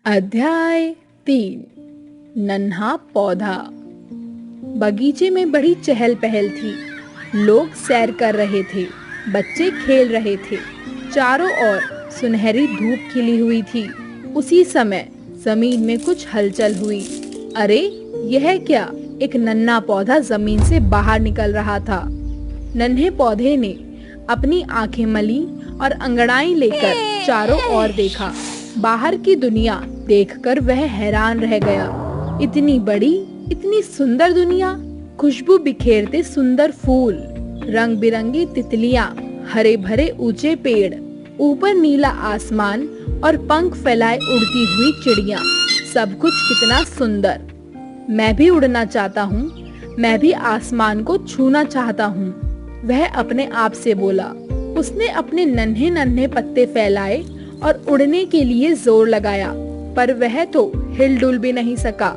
अध्याय 3। नन्हा पौधा। बगीचे में बड़ी चहल पहल थी। लोग सैर कर रहे थे, बच्चे खेल रहे थे। चारों ओर सुनहरी धूप खिली हुई थी। उसी समय जमीन में कुछ हलचल हुई। अरे, यह क्या! एक नन्हा पौधा जमीन से बाहर निकल रहा था। नन्हे पौधे ने अपनी आंखें मली और अंगड़ाई लेकर चारों ओर देखा। बाहर की दुनिया देखकर वह हैरान रह गया। इतनी बड़ी, इतनी सुंदर दुनिया, खुशबू बिखेरते सुंदर फूल, रंग बिरंगी तितलियां, हरे भरे ऊंचे पेड़, ऊपर नीला आसमान और पंख फैलाए उड़ती हुई चिड़िया। सब कुछ कितना सुंदर! मैं भी उड़ना चाहता हूँ, मैं भी आसमान को छूना चाहता हूँ, वह अपने आप से बोला। उसने अपने नन्हे नन्हे पत्ते फैलाए और उड़ने के लिए जोर लगाया, पर वह तो हिलडुल भी नहीं सका।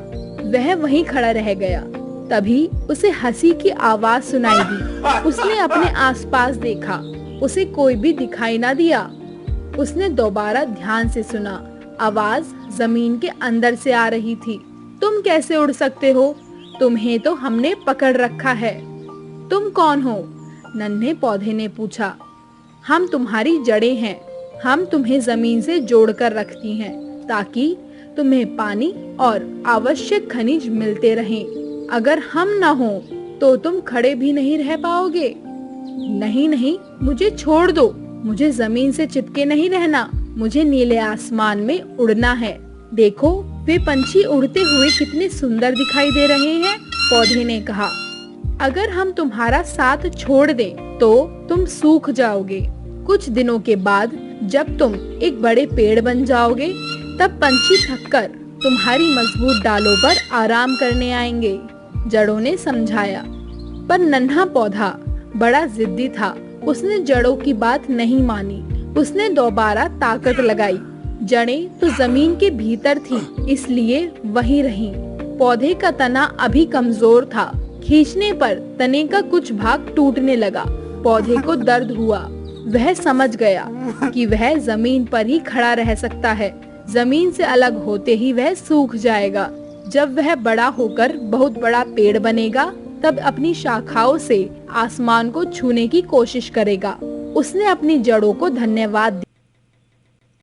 वह वहीं खड़ा रह गया। तभी उसे हंसी की आवाज सुनाई दी। उसने अपने आसपास देखा, उसे कोई भी दिखाई ना दिया। उसने दोबारा ध्यान से सुना। आवाज जमीन के अंदर से आ रही थी। तुम कैसे उड़ सकते हो? तुम्हें तो हमने पकड़ रखा है। तुम कौन हो? नन्हे पौधे ने पूछा। हम तुम्हारी जड़ें हैं। हम तुम्हें जमीन से जोड़कर रखती हैं, ताकि तुम्हें पानी और आवश्यक खनिज मिलते रहें। अगर हम न हो तो तुम खड़े भी नहीं रह पाओगे। नहीं नहीं, मुझे छोड़ दो। मुझे जमीन से चिपके नहीं रहना। मुझे नीले आसमान में उड़ना है। देखो, वे पंछी उड़ते हुए कितने सुंदर दिखाई दे रहे हैं, पौधे ने कहा। अगर हम तुम्हारा साथ छोड़ दें तो तुम सूख जाओगे। कुछ दिनों के बाद जब तुम एक बड़े पेड़ बन जाओगे, तब पंछी थककर तुम्हारी मजबूत डालों पर आराम करने आएंगे, जड़ों ने समझाया। पर नन्हा पौधा बड़ा जिद्दी था। उसने जड़ों की बात नहीं मानी। उसने दोबारा ताकत लगाई। जड़ें तो जमीन के भीतर थी, इसलिए वहीं रहीं। पौधे का तना अभी कमजोर था। खींचने पर तने का कुछ भाग टूटने लगा। पौधे को दर्द हुआ। वह समझ गया कि वह जमीन पर ही खड़ा रह सकता है। जमीन से अलग होते ही वह सूख जाएगा। जब वह बड़ा होकर बहुत बड़ा पेड़ बनेगा, तब अपनी शाखाओं से आसमान को छूने की कोशिश करेगा। उसने अपनी जड़ों को धन्यवाद दिया।